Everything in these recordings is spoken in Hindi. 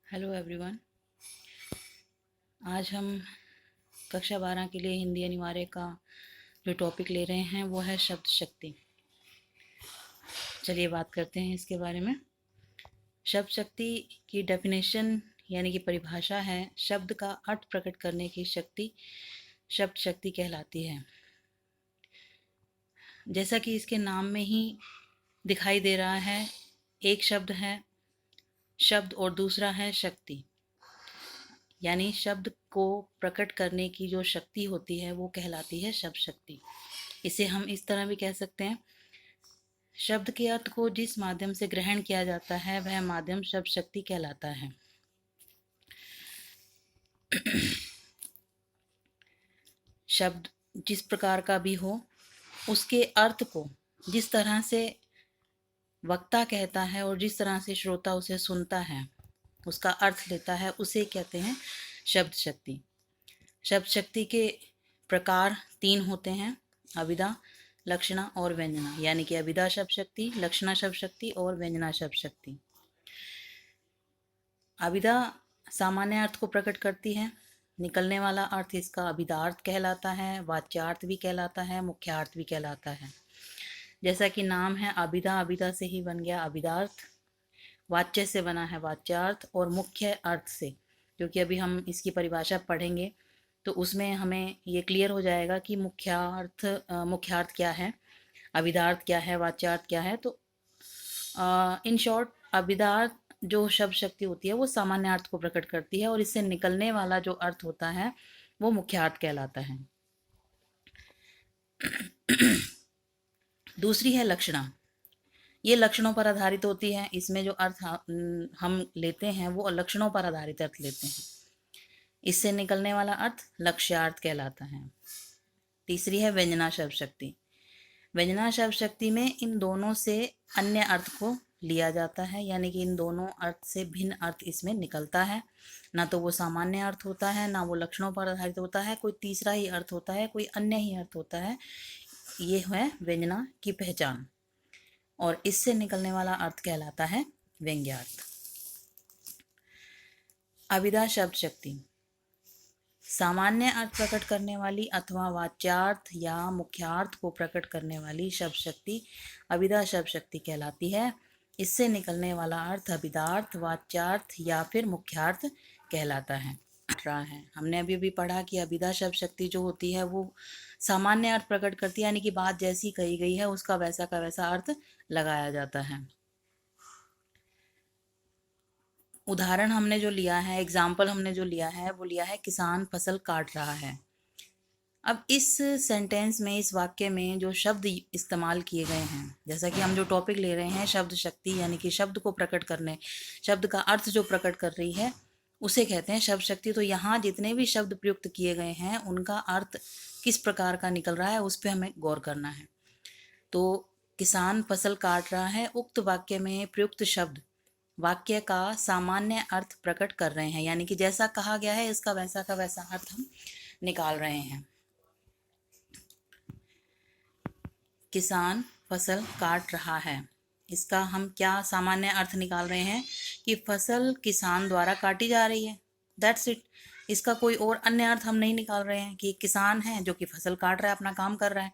Hello everyone. आज हम कक्षा 12 के लिए हिंदी अनिवार्य का जो टॉपिक ले रहे हैं वो है शब्द शक्ति। चलिए बात करते हैं इसके बारे में। शब्द शक्ति की डेफिनेशन यानी कि परिभाषा है शब्द का अर्थ प्रकट करने की शक्ति शब्द शक्ति कहलाती है। जैसा कि इसके नाम में ही दिखाई दे रहा है, एक शब्द है शब्द और दूसरा है शक्ति। यानी शब्द को प्रकट करने की जो शक्ति होती है वो कहलाती है शब्द शक्ति। इसे हम इस तरह भी कह सकते हैं, शब्द के अर्थ को जिस माध्यम से ग्रहण किया जाता है वह माध्यम शब्द शक्ति कहलाता है। शब्द जिस प्रकार का भी हो, उसके अर्थ को जिस तरह से वक्ता कहता है और जिस तरह से श्रोता उसे सुनता है, उसका अर्थ लेता है, उसे कहते हैं शब्द शक्ति। शब्द शक्ति के प्रकार 3 होते हैं, अभिधा, लक्षणा और व्यंजना। यानी कि अभिधा शब्द शक्ति, लक्षणा शब्द शक्ति और व्यंजना शब्द शक्ति। अभिधा सामान्य अर्थ को प्रकट करती है, निकलने वाला अर्थ इसका अभिधार्थ कहलाता है, वाच्यार्थ भी कहलाता है, मुख्यार्थ भी कहलाता है। जैसा कि नाम है अभिधा, अभिधा से ही बन गया अभिधार्थ, वाच्य से बना है वाच्यार्थ और मुख्य अर्थ से, क्योंकि अभी हम इसकी परिभाषा पढ़ेंगे तो उसमें हमें ये क्लियर हो जाएगा कि मुख्यार्थ क्या है, अभिधार्थ क्या है, वाच्यार्थ क्या है। तो इन शॉर्ट अभिधार्थ जो शब्द शक्ति होती है वो सामान्य अर्थ को प्रकट करती है और इससे निकलने वाला जो अर्थ होता है वो मुख्यार्थ कहलाता है। दूसरी है लक्षणा। ये लक्षणों पर आधारित होती है। इसमें जो अर्थ हम लेते हैं वो लक्षणों पर आधारित अर्थ लेते हैं। इससे निकलने वाला अर्थ लक्ष्यार्थ कहलाता है। तीसरी है व्यंजना शब्द शक्ति। व्यंजना शब्द शक्ति में इन दोनों से अन्य अर्थ को लिया जाता है, यानी कि इन दोनों अर्थ से भिन्न अर्थ इसमें निकलता है। ना तो वो सामान्य अर्थ होता है, ना वो लक्षणों पर आधारित होता है, कोई तीसरा ही अर्थ होता है, कोई अन्य ही अर्थ होता है। ये है व्यंजना की पहचान और इससे निकलने वाला अर्थ कहलाता है व्यंग्यार्थ। अभिधा शब्द शक्ति सामान्य अर्थ प्रकट करने वाली अथवा वाच्यार्थ या मुख्यार्थ को प्रकट करने वाली शब्द शक्ति अभिधा शब्द शक्ति कहलाती है। इससे निकलने वाला अर्थ अभिधार्थ, वाच्यार्थ या फिर मुख्यार्थ कहलाता है। हमने अभी भी पढ़ा कि अभिधा शब्द शक्ति जो होती है वो सामान्य अर्थ प्रकट करती है, यानी कि बात जैसी कही गई है उसका वैसा का वैसा अर्थ लगाया जाता है। उदाहरण हमने जो लिया है, एग्जाम्पल हमने जो लिया है वो लिया है किसान फसल काट रहा है। अब इस सेंटेंस में, इस वाक्य में जो शब्द इस्तेमाल किए गए हैं, जैसा कि हम जो टॉपिक ले रहे हैं शब्द शक्ति, यानी कि शब्द को प्रकट करने, शब्द का अर्थ जो प्रकट कर रही है उसे कहते हैं शब्द शक्ति। तो यहाँ जितने भी शब्द प्रयुक्त किए गए हैं उनका अर्थ किस प्रकार का निकल रहा है उस पर हमें गौर करना है। तो किसान फसल काट रहा है, उक्त वाक्य में प्रयुक्त शब्द वाक्य का सामान्य अर्थ प्रकट कर रहे हैं, यानी कि जैसा कहा गया है इसका वैसा का वैसा अर्थ हम निकाल रहे हैं। किसान फसल काट रहा है, इसका हम क्या सामान्य अर्थ निकाल रहे हैं कि फसल किसान द्वारा काटी जा रही है। That's it. इसका कोई और अन्य अर्थ हम नहीं निकाल रहे हैं कि किसान है जो कि फसल काट रहा है, अपना काम कर रहा है।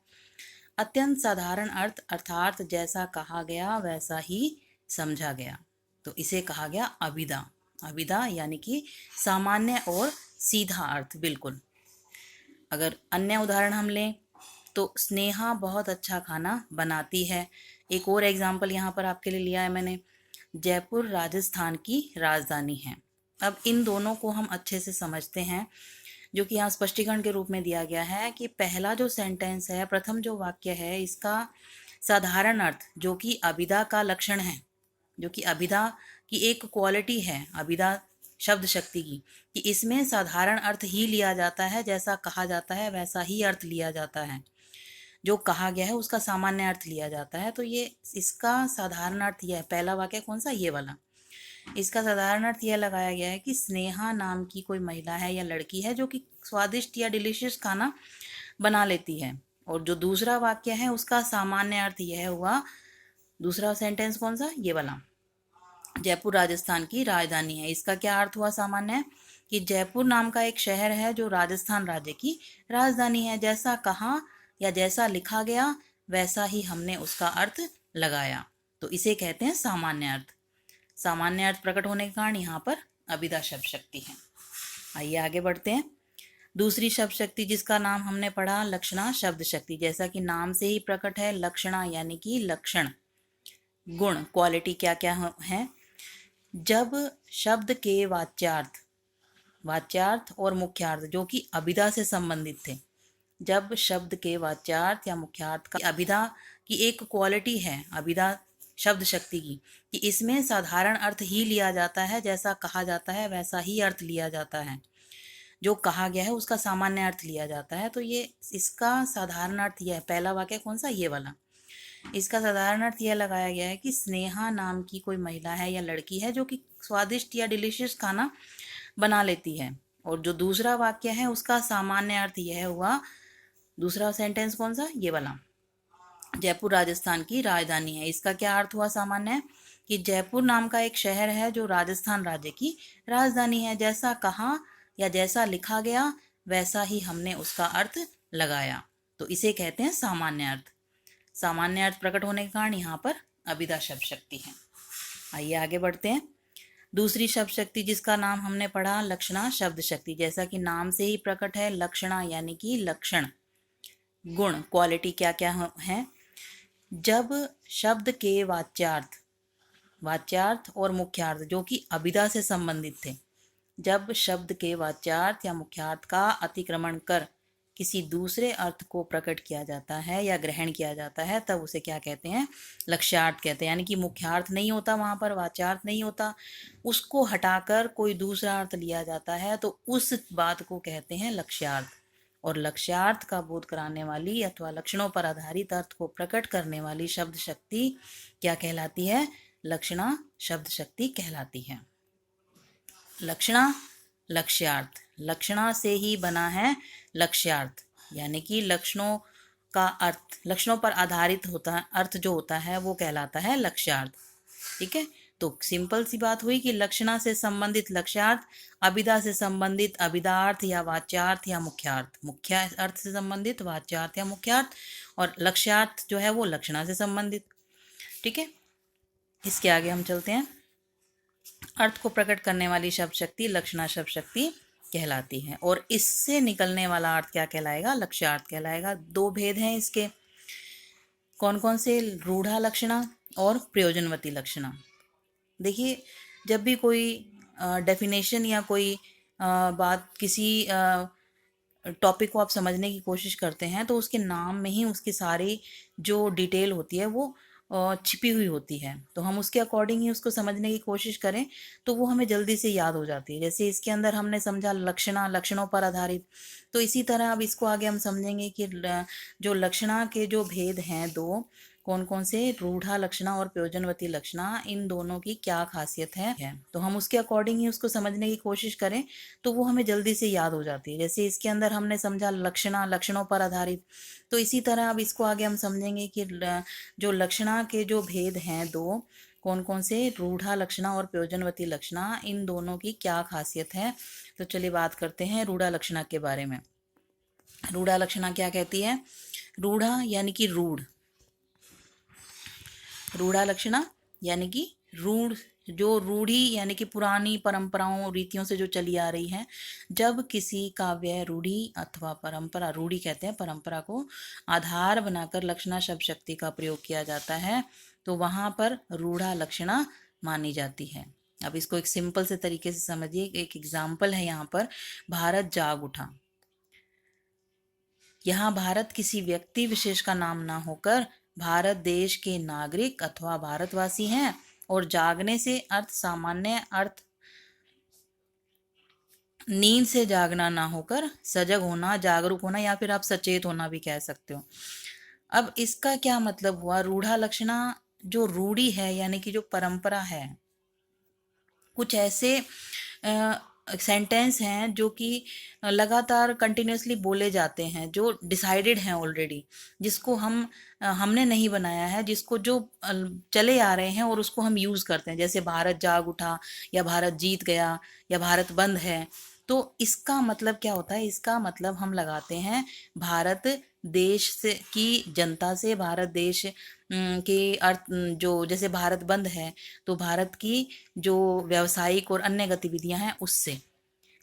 अत्यंत साधारण अर्थ अर्थात जैसा कहा गया वैसा ही समझा गया, तो इसे कहा गया अभिधा। अभिधा यानी कि सामान्य और सीधा अर्थ बिल्कुल। अगर अन्य उदाहरण हम लें तो स्नेहा बहुत अच्छा खाना बनाती है। एक और एग्जाम्पल यहाँ पर आपके लिए लिया है मैंने, जयपुर राजस्थान की राजधानी है। अब इन दोनों को हम अच्छे से समझते हैं, जो कि यहाँ स्पष्टीकरण के रूप में दिया गया है कि पहला जो सेंटेंस है, प्रथम जो वाक्य है, इसका साधारण अर्थ जो कि अभिधा का लक्षण है, जो कि अभिधा की एक क्वालिटी है अभिधा शब्द शक्ति की, कि इसमें साधारण अर्थ ही लिया जाता है, जैसा कहा जाता है वैसा ही अर्थ लिया जाता है, जो कहा गया है उसका सामान्य अर्थ लिया जाता है। तो ये इसका साधारण अर्थ यह है, पहला वाक्य कौन सा, ये वाला, इसका साधारण अर्थ यह लगाया गया है कि स्नेहा नाम की कोई महिला है या लड़की है जो कि स्वादिष्ट या डिलीशियस खाना बना लेती है। और जो दूसरा वाक्य है उसका सामान्य अर्थ यह हुआ, दूसरा सेंटेंस कौन सा, ये वाला, जयपुर राजस्थान की राजधानी है। इसका क्या अर्थ हुआ सामान्य? कि जयपुर नाम का एक शहर है जो राजस्थान राज्य की राजधानी है। जैसा कहा या जैसा लिखा गया वैसा ही हमने उसका अर्थ लगाया, तो इसे कहते हैं सामान्य अर्थ। सामान्य अर्थ प्रकट होने के कारण यहाँ पर अभिधा शब्द शक्ति है। आइए आगे बढ़ते हैं। दूसरी शब्द शक्ति जिसका नाम हमने पढ़ा लक्षणा शब्द शक्ति। जैसा कि नाम से ही प्रकट है, लक्षणा यानी कि लक्षण, गुण, क्वालिटी क्या क्या है। जब शब्द के वाच्यार्थ और मुख्यार्थ जो कि अभिधा से संबंधित थे, जब शब्द के वाच्यार्थ या मुख्यार्थ का अभिधा की एक क्वालिटी है, अभिधा शब्द शक्ति की, कि इसमें साधारण अर्थ ही लिया जाता है, जैसा कहा जाता है वैसा ही अर्थ लिया जाता है, जो कहा गया है उसका सामान्य अर्थ लिया जाता है। तो ये इसका साधारण अर्थ यह है। पहला वाक्य कौन सा? ये वाला। इसका साधारण अर्थ यह लगाया गया है कि स्नेहा नाम की कोई महिला है या लड़की है जो कि स्वादिष्ट या डिलीशियस खाना बना लेती है। और जो दूसरा वाक्य है उसका सामान्य अर्थ यह हुआ, दूसरा सेंटेंस कौन सा? ये वाला, जयपुर राजस्थान की राजधानी है। इसका क्या अर्थ हुआ सामान्य? कि जयपुर नाम का एक शहर है जो राजस्थान राज्य की राजधानी है। जैसा कहा या जैसा लिखा गया वैसा ही हमने उसका अर्थ लगाया, तो इसे कहते हैं सामान्य अर्थ। सामान्य अर्थ प्रकट होने के कारण यहाँ पर अभिधा शब्द शक्ति है। आइए आगे बढ़ते हैं। दूसरी शब्द शक्ति जिसका नाम हमने पढ़ा लक्षणा शब्द शक्ति। जैसा कि नाम से ही प्रकट है, लक्षणा यानी कि लक्षण, गुण, क्वालिटी क्या क्या है। जब शब्द के वाच्यार्थ और मुख्यार्थ जो कि अभिधा से संबंधित थे, जब शब्द के वाच्यार्थ या मुख्यार्थ का अतिक्रमण कर किसी दूसरे अर्थ को प्रकट किया जाता है या ग्रहण किया जाता है, तब उसे क्या कहते हैं? लक्ष्यार्थ कहते हैं। यानी कि मुख्यार्थ नहीं होता, वहां पर वाच्यार्थ नहीं होता, उसको हटाकर कोई दूसरा अर्थ लिया जाता है, तो उस बात को कहते हैं लक्ष्यार्थ। और लक्ष्यार्थ का बोध कराने वाली अथवा लक्षणों पर आधारित अर्थ को प्रकट करने वाली शब्द शक्ति क्या कहलाती है? लक्षणा शब्द शक्ति कहलाती है। लक्षणा लक्ष्यार्थ, लक्षणा से ही बना है लक्ष्यार्थ, यानी कि लक्षणों का अर्थ, लक्षणों पर आधारित होता है अर्थ जो होता है वो कहलाता है लक्ष्यार्थ। ठीक है, तो सिंपल सी बात हुई कि लक्षणा से संबंधित लक्ष्यार्थ, अभिधा से संबंधित अभिधार्थ या वाच्यार्थ या मुख्यार्थ, मुख्य अर्थ से संबंधित वाच्यार्थ या मुख्यार्थ, और लक्ष्यार्थ जो है वो लक्षणा से संबंधित। ठीक है, इसके आगे हम चलते हैं। अर्थ को प्रकट करने वाली शब्द शक्ति लक्षणा शब्द शक्ति कहलाती है, और इससे निकलने वाला अर्थ क्या कहलाएगा? लक्ष्यार्थ कहलाएगा। दो भेद हैं इसके, कौन कौन से? रूढ़ा लक्षणा और प्रयोजनवती लक्षणा। देखिए, जब भी कोई डेफिनेशन या कोई बात, किसी टॉपिक को आप समझने की कोशिश करते हैं, तो उसके नाम में ही उसकी सारी जो डिटेल होती है वो छिपी हुई होती है। तो हम उसके अकॉर्डिंग ही उसको समझने की कोशिश करें तो वो हमें जल्दी से याद हो जाती है। जैसे इसके अंदर हमने समझा लक्षणा, लक्षणों पर आधारित, तो इसी तरह अब इसको आगे हम समझेंगे कि जो लक्षणा के जो भेद हैं दो, कौन कौन से? रूढ़ा लक्षणा और प्रयोजनवती लक्षणा, इन दोनों की क्या खासियत है। तो हम उसके अकॉर्डिंग ही उसको समझने की कोशिश करें तो वो हमें जल्दी से याद हो जाती है। जैसे इसके अंदर हमने समझा लक्षणा, लक्षणों पर आधारित, तो इसी तरह अब इसको आगे हम समझेंगे कि जो लक्षणा के जो भेद हैं दो, कौन कौन से? रूढ़ा लक्षणा और प्रयोजनवती लक्षणा, इन दोनों की क्या खासियत है। तो चलिए बात करते हैं रूढ़ा लक्षणा के बारे में। रूढ़ा लक्षणा क्या कहती है? रूढ़ा यानी कि रूढ़, रूढ़ा लक्षणा यानी कि रूढ़, जो रूढ़ी यानी कि पुरानी परंपराओं रीतियों से जो चली आ रही है। जब किसी काव्य रूढ़ी अथवा परंपरा, रूढ़ी कहते हैं परंपरा को आधार बनाकर लक्षणा शब्द शक्ति का प्रयोग किया जाता है, तो वहां पर रूढ़ा लक्षणा मानी जाती है। अब इसको एक सिंपल से तरीके से समझिए। एक एग्जाम्पल है यहाँ पर, भारत जाग उठा। यहाँ भारत किसी व्यक्ति विशेष का नाम ना होकर भारत देश के नागरिक अथवा भारतवासी हैं, और जागने से अर्थ सामान्य अर्थ नींद से जागना ना होकर सजग होना, जागरूक होना, या फिर आप सचेत होना भी कह सकते हो। अब इसका क्या मतलब हुआ? रूढ़ा लक्षणा जो रूढ़ी है यानी कि जो परंपरा है, कुछ ऐसे सेंटेंस हैं जो कि लगातार कंटिन्यूसली बोले जाते हैं, जो डिसाइडेड हैं ऑलरेडी, जिसको हमने नहीं बनाया है, जिसको जो चले आ रहे हैं और उसको हम यूज़ करते हैं, जैसे भारत जाग उठा, या भारत जीत गया, या भारत बंद है। तो इसका मतलब क्या होता है? इसका मतलब हम लगाते हैं भारत देश से की जनता से, भारत देश के अर्थ जो, जैसे भारत बंद है तो भारत की जो व्यावसायिक और अन्य गतिविधियां हैं उससे।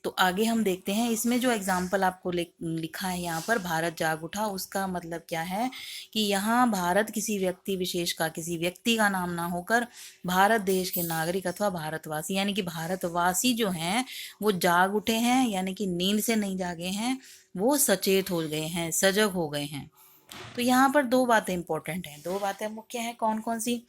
तो आगे हम देखते हैं, इसमें जो एग्जाम्पल आपको लिखा है यहाँ पर, भारत जाग उठा, उसका मतलब क्या है कि यहाँ भारत किसी व्यक्ति विशेष का, किसी व्यक्ति का नाम ना होकर भारत देश के नागरिक अथवा भारतवासी, यानी कि भारतवासी जो हैं वो जाग उठे हैं, यानी कि नींद से नहीं जागे हैं, वो सचेत हो गए हैं, सजग हो गए हैं। तो यहाँ पर दो बातें इंपॉर्टेंट हैं, दो बातें मुख्य हैं। कौन कौन सी?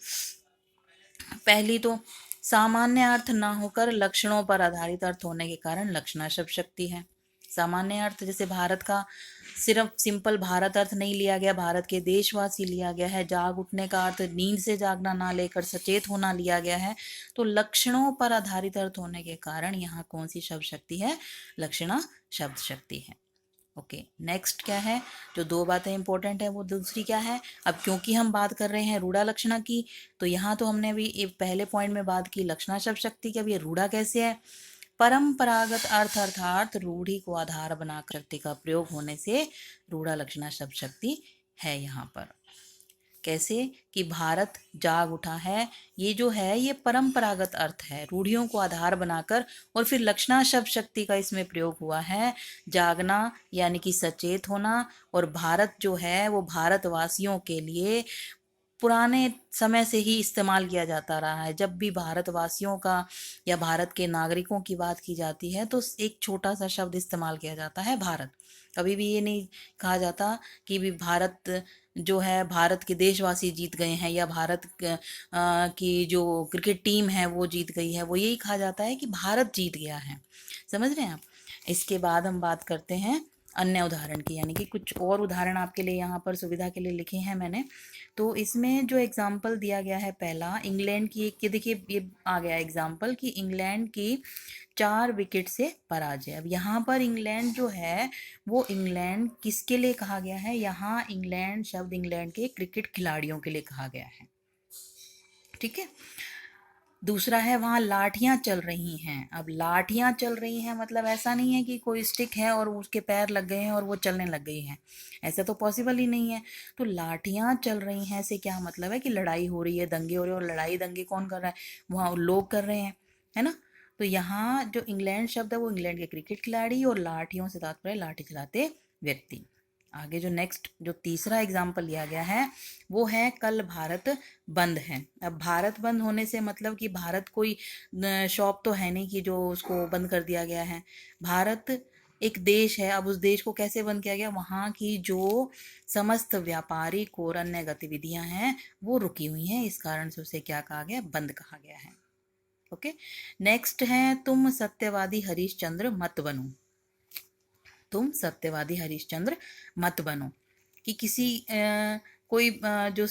पहली तो सामान्य अर्थ ना होकर लक्षणों पर आधारित अर्थ होने के कारण लक्षणा शब्द शक्ति है। सामान्य अर्थ, जैसे भारत का सिर्फ सिंपल भारत अर्थ नहीं लिया गया, भारत के देशवासी लिया गया है। जाग उठने का अर्थ नींद से जागना ना लेकर सचेत होना लिया गया है। तो लक्षणों पर आधारित अर्थ होने के कारण यहाँ कौन सी शब्द शक्ति है? लक्षणा शब्द शक्ति है। ओके, नेक्स्ट क्या है? जो दो बातें इंपॉर्टेंट है वो दूसरी क्या है? अब क्योंकि हम बात कर रहे हैं रूढ़ा लक्षणा की, तो यहाँ तो हमने अभी पहले पॉइंट में बात की लक्षणा शब्द शक्ति की। अब ये रूढ़ा कैसे है? परंपरागत अर्थ अर्थात रूढ़ी को आधार बनाकर शक्ति का प्रयोग होने से रूढ़ा लक्षणा शब्द शक्ति है यहाँ पर। कैसे? कि भारत जाग उठा है, ये जो है ये परंपरागत अर्थ है, रूढ़ियों को आधार बनाकर, और फिर लक्षणा शब्द शक्ति का इसमें प्रयोग हुआ है, जागना यानी कि सचेत होना। और भारत जो है वो भारतवासियों के लिए पुराने समय से ही इस्तेमाल किया जाता रहा है। जब भी भारतवासियों का या भारत के नागरिकों की बात की जाती है तो एक छोटा सा शब्द इस्तेमाल किया जाता है, भारत। कभी भी ये नहीं कहा जाता कि भी भारत जो है, भारत के देशवासी जीत गए हैं, या भारत की जो क्रिकेट टीम है वो जीत गई है। वो यही कहा जाता है कि भारत जीत गया है। समझ रहे हैं आप? इसके बाद हम बात करते हैं अन्य उदाहरण की, यानी कि कुछ और उदाहरण आपके लिए यहाँ पर सुविधा के लिए लिखे हैं मैंने। तो इसमें जो एग्जाम्पल दिया गया है, पहला इंग्लैंड की, एक देखिए ये आ गया एग्जाम्पल कि इंग्लैंड की 4 विकेट से पराजय। अब यहाँ पर इंग्लैंड जो है वो इंग्लैंड किसके लिए कहा गया है? यहाँ इंग्लैंड शब्द इंग्लैंड के क्रिकेट खिलाड़ियों के लिए कहा गया है। ठीक है। दूसरा है वहाँ लाठियाँ चल रही हैं। अब लाठियाँ चल रही हैं मतलब ऐसा नहीं है कि कोई स्टिक है और उसके पैर लग गए हैं और वो चलने लग गई हैं, ऐसा तो पॉसिबल ही नहीं है। तो लाठियाँ चल रही हैं से क्या मतलब है? कि लड़ाई हो रही है, दंगे हो रहे हैं। और लड़ाई दंगे कौन कर रहा है? वहाँ लोग कर रहे हैं, है ना। तो यहाँ जो इंग्लैंड शब्द है वो इंग्लैंड के क्रिकेट खिलाड़ी, और लाठियों से तात्पर्य लाठी चलाते व्यक्ति। आगे जो नेक्स्ट जो तीसरा एग्जाम्पल लिया गया है वो है कल भारत बंद है। अब भारत बंद होने से मतलब कि भारत कोई शॉप तो है नहीं कि जो उसको बंद कर दिया गया है। भारत एक देश है। अब उस देश को कैसे बंद किया गया? वहाँ की जो समस्त व्यापारिक और अन्य गतिविधियां हैं वो रुकी हुई हैं, इस कारण से उसे क्या कहा गया? बंद कहा गया है। ओके, नेक्स्ट है तुम सत्यवादी हरिश्चंद्र मत बनो। तुम सत्यवादी हरिश्चंद्र मत बनो, कि किसी कोई जो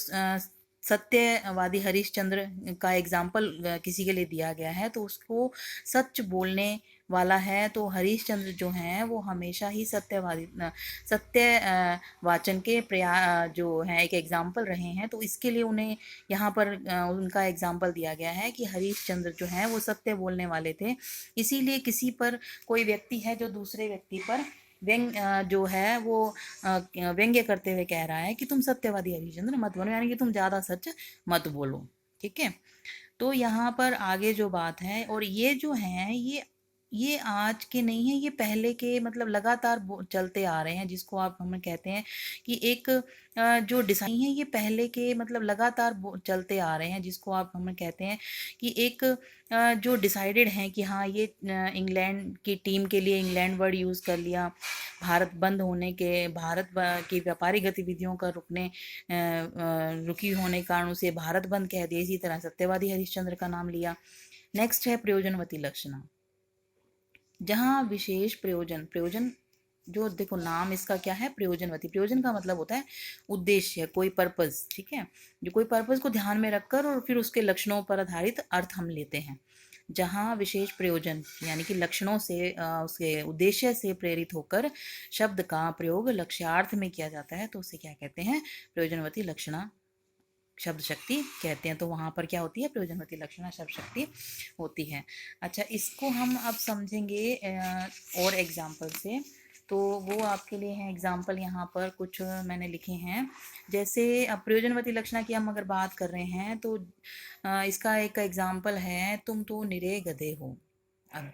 सत्यवादी हरिश्चंद्र का एग्जाम्पल किसी के लिए दिया गया है तो उसको सच बोलने वाला है। तो हरिश्चंद्र जो हैं वो हमेशा ही सत्यवादी सत्य वाचन के जो हैं एक एग्जाम्पल रहे हैं। तो इसके लिए उन्हें यहाँ पर उनका एग्जाम्पल दिया गया है कि हरिश्चंद्र जो हैं वो सत्य बोलने वाले थे। इसीलिए किसी पर कोई व्यक्ति है जो दूसरे व्यक्ति पर जो है वो व्यंग्य करते हुए कह रहा है कि तुम सत्यवादी हरिश्चंद्र मत बनो, यानी कि तुम ज़्यादा सच मत बोलो। ठीक है। तो यहाँ पर आगे जो बात है, और ये जो है ये आज के नहीं है, ये पहले के मतलब लगातार चलते आ रहे हैं, जिसको आप हमें कहते हैं कि एक जो डिजाइन है ये पहले के मतलब लगातार चलते आ रहे हैं, जिसको आप हमें कहते हैं कि एक जो डिसाइडेड हैं कि हाँ ये इंग्लैंड की टीम के लिए इंग्लैंड वर्ड यूज़ कर लिया। भारत बंद होने के, भारत की व्यापारिक गतिविधियों का रुकी होने के कारण उसे भारत बंद कह दिया। इसी तरह सत्यवादी हरिश्चंद्र का नाम लिया। नेक्स्ट है प्रयोजनवती लक्षणा, जहाँ विशेष प्रयोजन जो देखो नाम इसका क्या है? प्रयोजनवती। प्रयोजन का मतलब होता है उद्देश्य, कोई पर्पस। ठीक है, जो कोई पर्पस को ध्यान में रखकर और फिर उसके लक्षणों पर आधारित अर्थ हम लेते हैं। जहाँ विशेष प्रयोजन यानी कि लक्षणों से उसके उद्देश्य से प्रेरित होकर शब्द का प्रयोग लक्ष्यार्थ में किया जाता है तो उसे क्या कहते हैं? प्रयोजनवती लक्षणा शब्द शक्ति कहते हैं। तो वहाँ पर क्या होती है? प्रयोजनवती लक्षणा शब्द शक्ति होती है। अच्छा, इसको हम अब समझेंगे और एग्जाम्पल से। तो वो आपके लिए हैं एग्जाम्पल, यहाँ पर कुछ मैंने लिखे हैं। जैसे अब प्रयोजनवती लक्षणा की हम अगर बात कर रहे हैं तो इसका एक एग्जाम्पल है, तुम तो निरे गधे हो। अब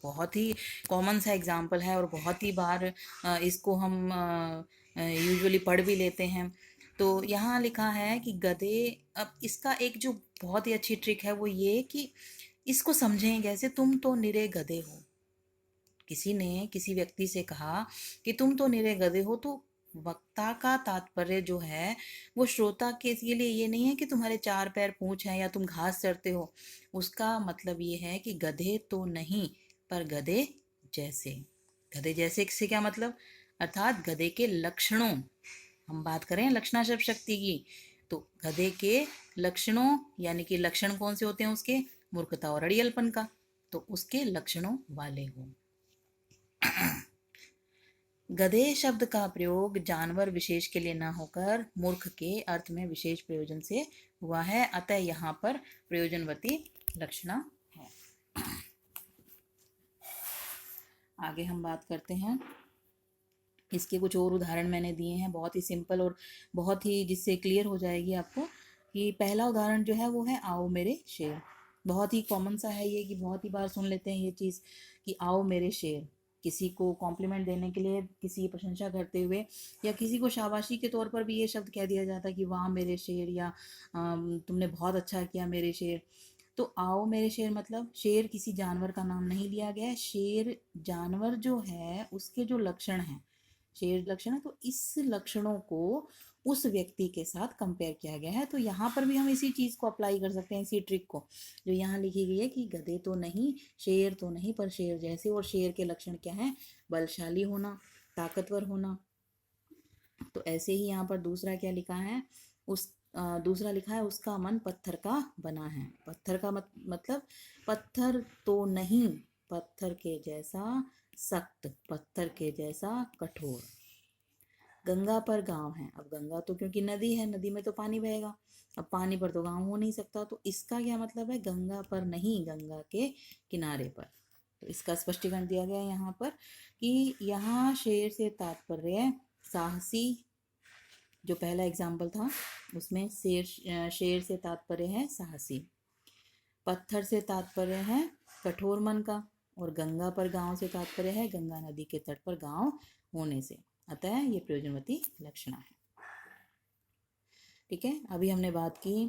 बहुत ही कॉमन सा एग्जाम्पल है और बहुत ही बार इसको हम यूजुअली पढ़ भी लेते हैं। तो यहाँ लिखा है कि गधे, अब इसका एक जो बहुत ही अच्छी ट्रिक है वो ये कि इसको समझें कैसे, तुम तो निरे गधे हो। किसी ने किसी व्यक्ति से कहा कि तुम तो निरे गधे हो, तो वक्ता का तात्पर्य जो है वो श्रोता के लिए ये नहीं है कि तुम्हारे 4 पैर पूंछ हैं या तुम घास चरते हो। उसका मतलब ये है कि गधे तो नहीं पर गधे जैसे। गधे जैसे से क्या मतलब? अर्थात गधे के लक्षणों, हम बात करें लक्षणा शब्द शक्ति की, तो गधे के लक्षणों यानी कि लक्षण कौन से होते हैं उसके? मूर्खता और अड़ियलपन का, तो उसके लक्षणों वाले हो। गधे शब्द का प्रयोग जानवर विशेष के लिए न होकर मूर्ख के अर्थ में विशेष प्रयोजन से हुआ है, अतः यहाँ पर प्रयोजनवती लक्षणा है। आगे हम बात करते हैं। इसके कुछ और उदाहरण मैंने दिए हैं, बहुत ही सिंपल और बहुत ही जिससे क्लियर हो जाएगी आपको कि पहला उदाहरण जो है वो है आओ मेरे शेर। बहुत ही कॉमन सा है ये कि बहुत ही बार सुन लेते हैं ये चीज़ कि आओ मेरे शेर। किसी को कॉम्प्लीमेंट देने के लिए, किसी की प्रशंसा करते हुए या किसी को शाबाशी के तौर पर भी ये शब्द कह दिया जाता है कि वाह मेरे शेर, या तुमने बहुत अच्छा किया मेरे शेर। तो आओ मेरे शेर मतलब शेर किसी जानवर का नाम नहीं लिया गया है। शेर जानवर जो है उसके जो लक्षण हैं, शेर लक्षण है, तो इस लक्षणों को उस व्यक्ति के साथ कंपेयर किया गया है। तो यहाँ पर भी हम इसी चीज़ को अप्लाई कर सकते हैं, इसी ट्रिक को जो यहाँ लिखी गई है कि गधे तो नहीं, शेर तो नहीं पर शेर जैसे। और शेर के लक्षण क्या है? बलशाली होना, ताकतवर होना। तो ऐसे ही यहाँ पर दूसरा क्या लिखा है? दूसरा लिखा है उसका मन पत्थर का बना है। पत्थर का मतलब पत्थर तो नहीं, पत्थर के जैसा सख्त, पत्थर के जैसा कठोर। गंगा पर गांव है। अब गंगा तो क्योंकि नदी है, नदी में तो पानी बहेगा, अब पानी पर तो गांव हो नहीं सकता, तो इसका क्या मतलब है? गंगा पर नहीं, गंगा के किनारे पर। तो इसका स्पष्टीकरण दिया गया है यहाँ पर कि यहाँ शेर से तात्पर्य साहसी, जो पहला एग्जाम्पल था उसमें शेर से तात्पर्य है साहसी, पत्थर से तात्पर्य है कठोर मन का, और गंगा पर गांव से तात्पर्य है गंगा नदी के तट पर गांव होने से। अतः ये प्रयोजनवती लक्षणा है। ठीक है, अभी हमने बात की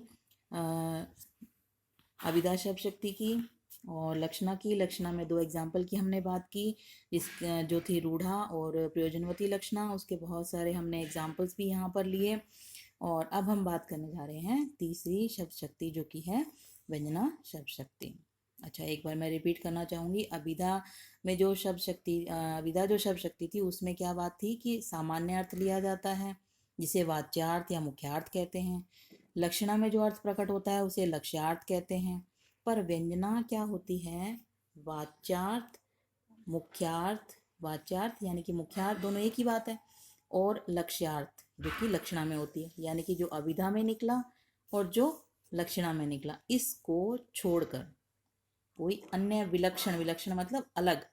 अभिधा शब्द शक्ति की और लक्षणा की। लक्षणा में 2 एग्जाम्पल की हमने बात की, जिस जो थी रूढ़ा और प्रयोजनवती लक्षणा। उसके बहुत सारे हमने एग्जाम्पल्स भी यहाँ पर लिए। और अब हम बात करने जा रहे हैं तीसरी शब्द शक्ति जो कि है व्यंजना शब्द शक्ति। अच्छा, एक बार मैं रिपीट करना चाहूँगी। अभिधा में जो शब्द शक्ति अभिधा जो शब्द शक्ति थी उसमें क्या बात थी कि सामान्य अर्थ लिया जाता है जिसे वाच्यार्थ या मुख्यार्थ कहते हैं। लक्षणा में जो अर्थ प्रकट होता है उसे लक्ष्यार्थ कहते हैं। पर व्यंजना क्या होती है? वाच्यार्थ, मुख्यार्थ, वाच्यार्थ यानी कि मुख्यार्थ दोनों एक ही बात है, और लक्ष्यार्थ जो कि लक्षणा में होती है, यानी कि जो अभिधा में निकला और जो लक्षणा में निकला, इसको छोड़कर कोई अन्य विलक्षण, विलक्षण मतलब अलग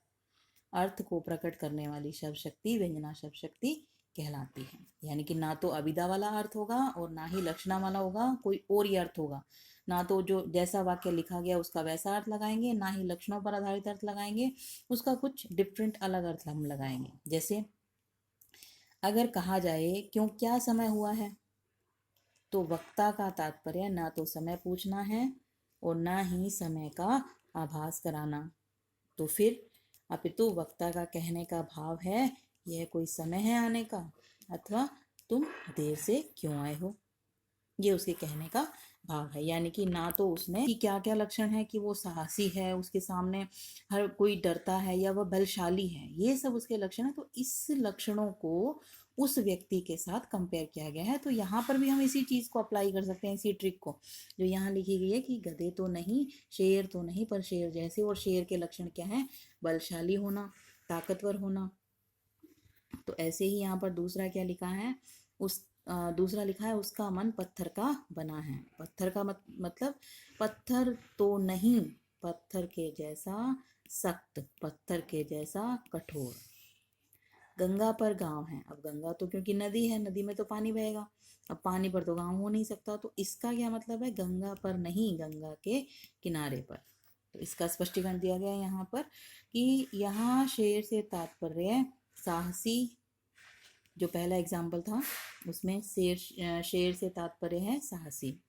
अर्थ को प्रकट करने वाली शब्द शक्ति व्यंजना शब्द शक्ति कहलाती है। यानी कि ना तो अभिधा वाला अर्थ होगा और ना ही लक्षणा वाला होगा, कोई और ही अर्थ होगा। ना तो जो जैसा वाक्य लिखा गया उसका वैसा अर्थ लगाएंगे, ना ही लक्षणों पर आधारित अर्थ लगाएंगे, उसका कुछ डिफरेंट अलग अर्थ हम लगाएंगे। जैसे अगर कहा जाए क्यों क्या समय हुआ है, तो वक्ता का तात्पर्य ना तो समय पूछना है और ना ही समय का आभास कराना। तो फिर अपितु वक्ता का कहने का भाव है यह कोई समय है आने का, अथवा तुम देर से क्यों आए हो, ये उसके कहने का भाव है। यानी कि ना तो उसने कि क्या क्या लक्षण है कि वो साहसी है, उसके सामने हर कोई डरता है, या वह बलशाली है, ये सब उसके लक्षण है। तो इस लक्षणों को उस व्यक्ति के साथ कंपेयर किया गया है। तो यहाँ पर भी हम इसी चीज़ को अप्लाई कर सकते हैं, इसी ट्रिक को जो यहाँ लिखी गई है कि गधे तो नहीं, शेर तो नहीं, पर शेर जैसे। और शेर के लक्षण क्या हैं? बलशाली होना, ताकतवर होना। तो ऐसे ही यहाँ पर दूसरा क्या लिखा है? दूसरा लिखा है उसका मन पत्थर का बना है। पत्थर का मतलब पत्थर तो नहीं, पत्थर के जैसा सख्त, पत्थर के जैसा कठोर। गंगा पर गांव है। अब गंगा तो क्योंकि नदी है, नदी में तो पानी बहेगा, अब पानी पर तो गांव हो नहीं सकता। तो इसका क्या मतलब है? गंगा पर नहीं, गंगा के किनारे पर। तो इसका स्पष्टीकरण दिया गया है यहाँ पर कि यहाँ शेर से तात्पर्य साहसी, जो पहला एग्जाम्पल था उसमें शेर से तात्पर्य है साहसी,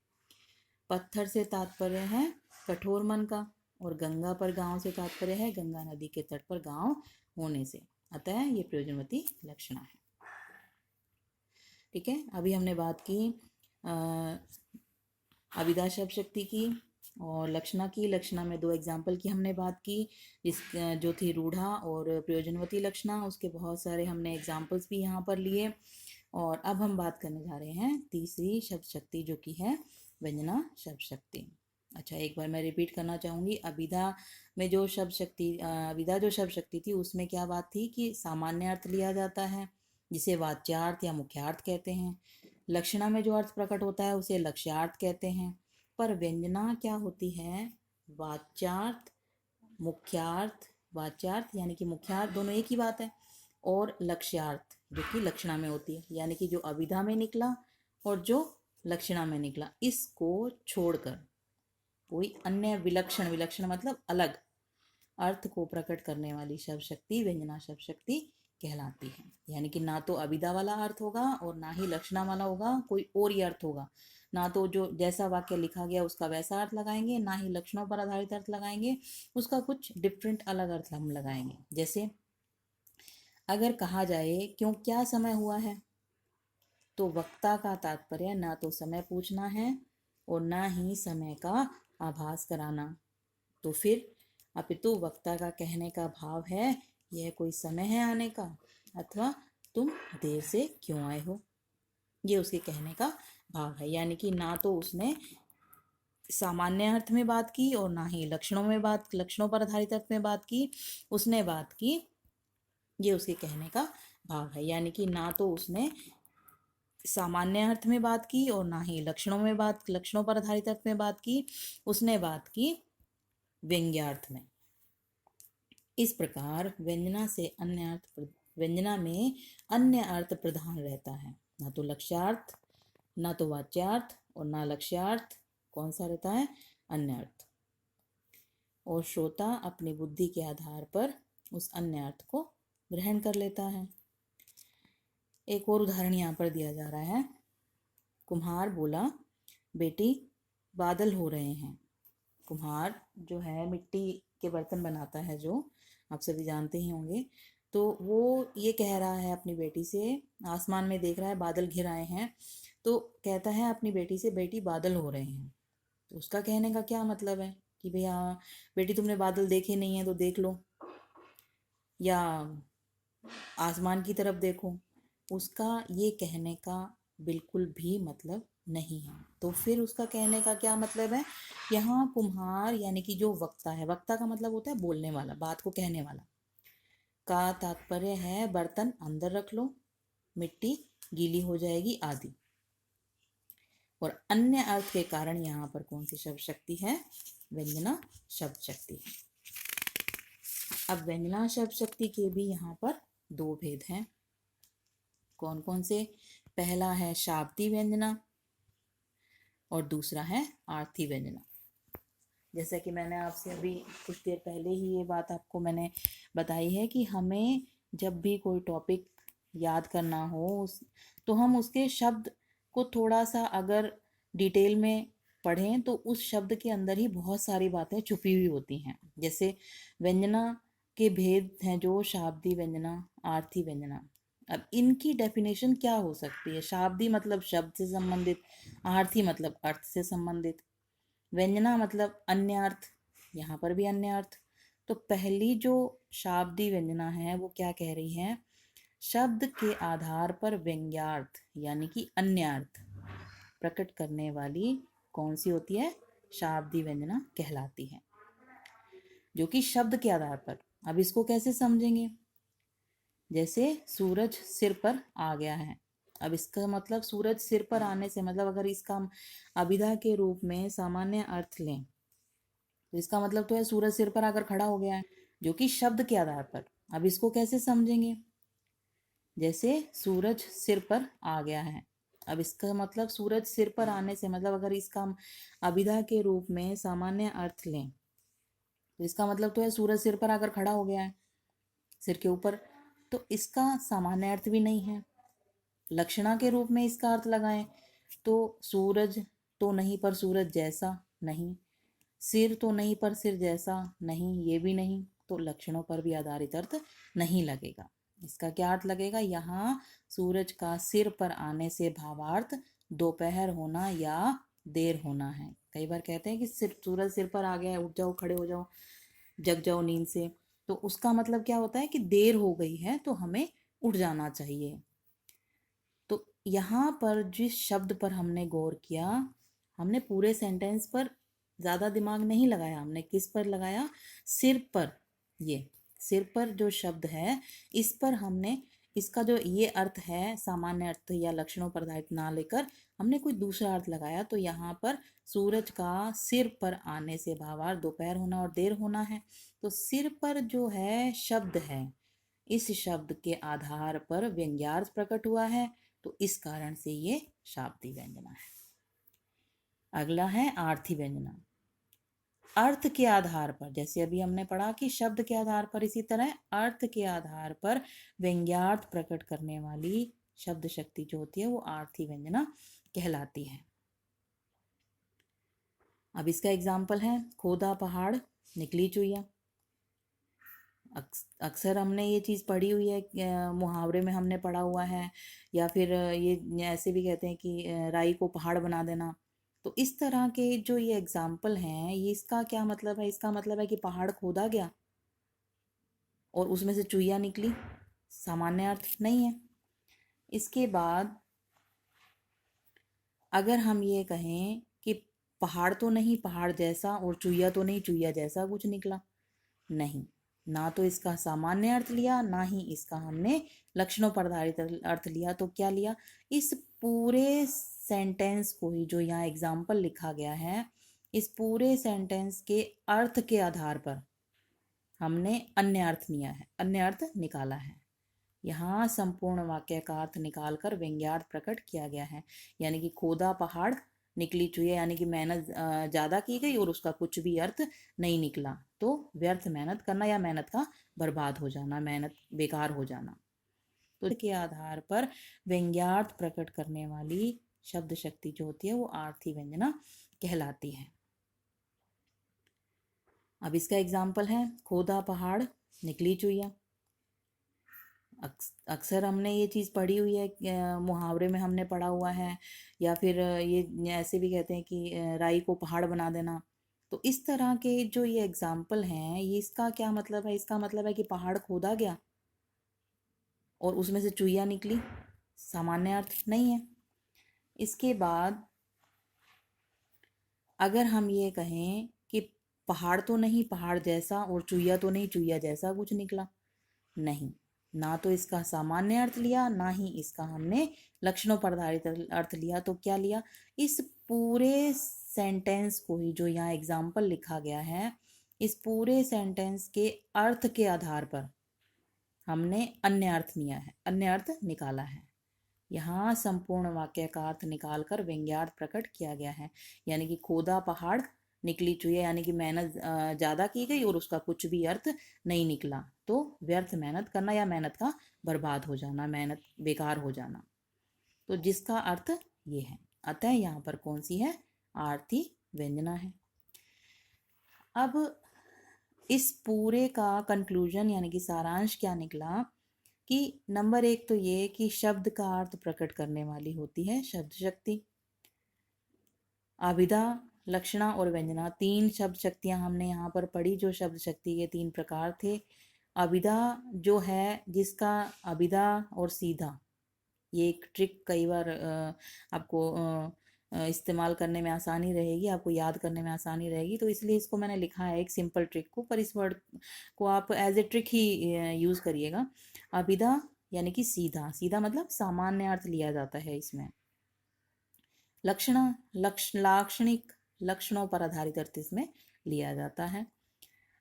पत्थर से तात्पर्य है कठोर मन का, और गंगा पर गांव से तात्पर्य है गंगा नदी के तट पर गांव होने से। अतः ये प्रयोजनवती लक्षणा है। ठीक है, अभी हमने बात की अभिधा शब्द शक्ति की और लक्षणा की। लक्षणा में 2 एग्जाम्पल की हमने बात की, जिस जो थी रूढ़ा और प्रयोजनवती लक्षणा। उसके बहुत सारे हमने एग्जाम्पल्स भी यहाँ पर लिए। और अब हम बात करने जा रहे हैं तीसरी शब्द शक्ति, जो कि है व्यंजना शब्द शक्ति। अच्छा, एक बार मैं रिपीट करना चाहूँगी। अभिधा में जो शब्द शक्ति अभिधा जो शब्द शक्ति थी उसमें क्या बात थी कि सामान्य अर्थ लिया जाता है, जिसे वाच्यार्थ या मुख्यार्थ कहते हैं। लक्षणा में जो अर्थ प्रकट होता है उसे लक्ष्यार्थ कहते हैं। पर व्यंजना क्या होती है? वाच्यार्थ, मुख्यार्थ, वाच्यार्थ यानी कि मुख्यार्थ दोनों एक ही बात है, और लक्ष्यार्थ जो कि लक्षणा में होती है, यानी कि जो अभिधा में निकला और जो लक्षणा में निकला, इसको छोड़कर कोई अन्य विलक्षण, विलक्षण मतलब अलग अर्थ को प्रकट करने वाली शब्द शक्ति व्यंजना शब्द शक्ति कहलाती है। यानी कि ना तो अभिधा वाला अर्थ होगा और ना ही लक्षणा वाला होगा, कोई और ही अर्थ होगा। ना तो जो जैसा वाक्य लिखा गया उसका वैसा अर्थ लगाएंगे, ना ही लक्षणों पर आधारित अर्थ लगाएंगे, उसका कुछ डिफरेंट अलग अर्थ हम लगाएंगे। जैसे अगर कहा जाए क्यों क्या समय हुआ है, तो वक्ता का तात्पर्य ना तो समय पूछना है और ना ही समय का आभास कराना। तो फिर अपितु वक्ता का कहने का भाव है यह कोई समय है आने का, अथवा तुम देर से क्यों आए हो, ये उसके कहने का भाव है। यानी कि ना तो उसने सामान्य अर्थ में बात की और ना ही लक्षणों पर आधारित अर्थ में बात की, उसने बात की, ये उसके कहने का भाव है। यानी कि ना तो उसने सामान्य अर्थ में बात की और ना ही लक्षणों पर आधारित अर्थ में बात की, उसने बात की व्यंग्यार्थ में। इस प्रकार व्यंजना में अन्य अर्थ प्रधान रहता है, ना तो लक्ष्यार्थ, ना तो वाच्यार्थ और ना लक्ष्यार्थ। कौन सा रहता है? अन्य अर्थ। और श्रोता अपनी बुद्धि के आधार पर उस अन्य अर्थ को ग्रहण कर लेता है। एक और उदाहरण यहाँ पर दिया जा रहा है। कुम्हार बोला, बेटी बादल हो रहे हैं। कुम्हार जो है मिट्टी के बर्तन बनाता है, जो आप सभी जानते ही होंगे। तो वो ये कह रहा है अपनी बेटी से, आसमान में देख रहा है बादल घिर आए हैं, तो कहता है अपनी बेटी से, बेटी बादल हो रहे हैं। तो उसका कहने का क्या मतलब है कि भैया बेटी तुमने बादल देखे नहीं है तो देख लो, या आसमान की तरफ देखो। उसका ये कहने का बिल्कुल भी मतलब नहीं है। तो फिर उसका कहने का क्या मतलब है? यहाँ कुम्हार यानी कि जो वक्ता है, वक्ता का मतलब होता है बोलने वाला, बात को कहने वाला, का तात्पर्य है बर्तन अंदर रख लो, मिट्टी गीली हो जाएगी आदि। और अन्य अर्थ के कारण यहाँ पर कौन सी शब्द शक्ति है? व्यंजना शब्द शक्ति है। अब व्यंजना शब्द शक्ति के भी यहाँ पर 2 भेद हैं। कौन कौन से? पहला है शाब्दी व्यंजना और दूसरा है आर्थी व्यंजना। जैसा कि मैंने आपसे अभी कुछ देर पहले ही ये बात आपको मैंने बताई है कि हमें जब भी कोई टॉपिक याद करना हो तो हम उसके शब्द को थोड़ा सा अगर डिटेल में पढ़ें तो उस शब्द के अंदर ही बहुत सारी बातें छुपी हुई होती हैं। जैसे व्यंजना के भेद हैं जो शाब्दी व्यंजना, आर्थी व्यंजना। अब इनकी डेफिनेशन क्या हो सकती है? शाब्दी मतलब शब्द से संबंधित, आर्थी मतलब अर्थ से संबंधित, व्यंजना मतलब अन्य अर्थ, यहाँ पर भी अन्य अर्थ। तो पहली जो शाब्दी व्यंजना है वो क्या कह रही है? शब्द के आधार पर व्यंग्यार्थ यानी कि अन्य अर्थ प्रकट करने वाली कौन सी होती है? शाब्दी व्यंजना कहलाती है, जो कि शब्द के आधार पर। अब इसको कैसे समझेंगे? जैसे सूरज सिर पर आ गया है। अब इसका मतलब सूरज सिर पर आने से मतलब अगर इसका हम अभिधा के रूप में सामान्य अर्थ लें तो इसका मतलब तो है सूरज सिर पर आकर खड़ा हो गया है, जो कि शब्द के आधार पर। अब इसको कैसे समझेंगे? जैसे सूरज सिर पर आ गया है। अब इसका मतलब सूरज सिर पर आने से मतलब अगर इसका हम अभिधा के रूप में सामान्य अर्थ लें तो इसका मतलब तो है सूरज सिर पर आकर खड़ा हो गया है, सिर के ऊपर। तो इसका सामान्य अर्थ भी नहीं है। लक्षणा के रूप में इसका अर्थ लगाएं तो सूरज तो नहीं पर सूरज जैसा नहीं, सिर तो नहीं पर सिर जैसा नहीं, ये भी नहीं। तो लक्षणों पर भी आधारित अर्थ नहीं लगेगा। इसका क्या अर्थ लगेगा? यहाँ सूरज का सिर पर आने से भावार्थ दोपहर होना या देर होना है। कई बार कहते हैं कि सूरज सिर पर आ गया है, उठ जाओ, खड़े हो जाओ, जग जाओ नींद से। तो उसका मतलब क्या होता है कि देर हो गई है तो हमें उठ जाना चाहिए। तो यहाँ पर जिस शब्द पर हमने गौर किया, हमने पूरे सेंटेंस पर ज़्यादा दिमाग नहीं लगाया। हमने किस पर लगाया? सिर पर। ये सिर पर जो शब्द है इस पर हमने इसका जो ये अर्थ है सामान्य अर्थ या लक्षणों पर आधारित ना लेकर हमने कोई दूसरा अर्थ लगाया। तो यहाँ पर सूरज का सिर पर आने से भावार्थ दोपहर होना और देर होना है। तो सिर पर जो है शब्द है, इस शब्द के आधार पर व्यंग्यार्थ प्रकट हुआ है, तो इस कारण से ये शाब्दी व्यंजना है। अगला है आर्थी व्यंजना। अर्थ के आधार पर, जैसे अभी हमने पढ़ा कि शब्द के आधार पर, इसी तरह अर्थ के आधार पर व्यंग्यार्थ प्रकट करने वाली शब्द शक्ति जो होती है वो आर्थी व्यंजना कहलाती है। अब इसका एग्जाम्पल है खोदा पहाड़ निकली चुईया। अक्सर हमने ये चीज़ पढ़ी हुई है, मुहावरे में हमने पढ़ा हुआ है, या फिर ये ऐसे भी कहते हैं कि राई को पहाड़ बना देना। तो इस तरह के जो ये एग्जाम्पल हैं, ये इसका क्या मतलब है? इसका मतलब है कि पहाड़ खोदा गया और उसमें से चुईया निकली। सामान्य अर्थ नहीं है। इसके बाद अगर हम ये कहें कि पहाड़ तो नहीं पहाड़ जैसा और चुईया तो नहीं चुईया जैसा कुछ निकला, नहीं, ना तो इसका सामान्य अर्थ लिया ना ही इसका हमने लक्षणों पर आधारित अर्थ लिया। तो क्या लिया? इस पूरे सेंटेंस को ही, जो यहाँ एग्जाम्पल लिखा गया है, इस पूरे सेंटेंस के अर्थ के आधार पर हमने अन्य अर्थ लिया है, अन्य अर्थ निकाला है। यहाँ संपूर्ण वाक्य का अर्थ निकालकर व्यंग्यार्थ प्रकट किया गया है। यानी कि खोदा पहाड़ निकली चुईया, यानी कि मेहनत ज़्यादा की गई और उसका कुछ भी अर्थ नहीं निकला। तो व्यर्थ मेहनत करना या मेहनत का बर्बाद हो जाना, मेहनत बेकार हो जाना। तो के आधार पर व्यंग्यार्थ प्रकट करने वाली शब्द शक्ति जो होती है वो आर्थी व्यंजना कहलाती है। अब इसका एग्जाम्पल है खोदा पहाड़ निकली चुईया। अक्सर हमने ये चीज़ पढ़ी हुई है, मुहावरे में हमने पढ़ा हुआ है, या फिर ये ऐसे भी कहते हैं कि राई को पहाड़ बना देना। तो इस तरह के जो ये एग्जाम्पल हैं, ये इसका क्या मतलब है? इसका मतलब है कि पहाड़ खोदा गया और उसमें से चुईया निकली। सामान्य अर्थ नहीं है। इसके बाद अगर हम ये कहें कि पहाड़ तो नहीं पहाड़ जैसा और चुईया तो नहीं चुईया जैसा कुछ निकला, नहीं, ना तो इसका सामान्य अर्थ लिया ना ही इसका हमने लक्षणों पर आधारित अर्थ लिया। तो क्या लिया? इस पूरे सेंटेंस को ही, जो यहाँ एग्जाम्पल लिखा गया है, इस पूरे सेंटेंस के अर्थ के आधार पर हमने अन्य अर्थ लिया है, अन्य अर्थ निकाला है। यहाँ संपूर्ण वाक्य का अर्थ निकालकर व्यंग्यार्थ प्रकट किया गया है। यानी कि खोदा पहाड़ निकली चुईया, यानी कि मेहनत ज़्यादा की गई और उसका कुछ भी अर्थ नहीं निकला। तो व्यर्थ मेहनत करना या मेहनत का बर्बाद हो जाना, मेहनत बेकार हो जाना। तो जिसका अर्थ ये है। अतः यहाँ पर कौन सी है? आर्थी व्यंजना है। अब इस पूरे का कंक्लूजन यानी कि सारांश क्या निकला कि नंबर 1 तो ये कि शब्द का अर्थ प्रकट करने वाली होती है शब्द शक्ति। अभिधा, लक्षणा और व्यंजना, 3 शब्द शक्तियाँ हमने यहाँ पर पढ़ी। जो शब्द शक्ति के 3 प्रकार थे अभिधा जो है, जिसका अभिधा और सीधा, ये एक ट्रिक कई बार आपको इस्तेमाल करने में आसानी रहेगी, आपको याद करने में आसानी रहेगी, तो इसलिए इसको मैंने लिखा है एक सिंपल ट्रिक को, पर इस वर्ड को आप एज ए ट्रिक ही यूज़ करिएगा। अभिधा यानी कि सीधा, सीधा मतलब सामान्य अर्थ लिया जाता है इसमें। लक्षण, लाक्षणिक, लक्षणों पर आधारित अर्थ इसमें लिया जाता है।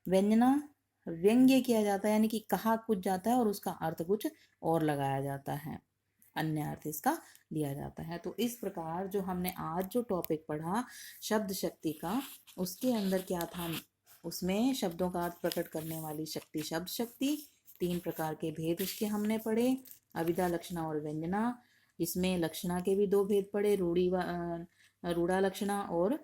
व्यंजना, व्यंग्य किया जाता है यानी कि कहा कुछ जाता है और उसका अर्थ कुछ और लगाया जाता है, अन्य अर्थ इसका लिया जाता है। तो इस प्रकार जो हमने आज जो टॉपिक पढ़ा शब्द शक्ति का, उसके अंदर क्या था, उसमें शब्दों का अर्थ प्रकट करने वाली शक्ति शब्द शक्ति, 3 प्रकार के भेद उसके हमने पढ़े, अभिधा, लक्षणा और व्यंजना, इसमें लक्षणा के भी 2 भेद पढ़े, रूढ़ा लक्षणा और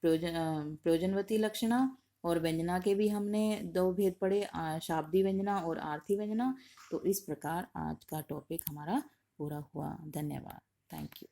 प्रयोजनवती लक्षणा, और व्यंजना के भी हमने 2 भेद पढ़े, शाब्दी व्यंजना और आर्थी व्यंजना। तो इस प्रकार आज का टॉपिक हमारा पूरा हुआ। धन्यवाद। Thank you.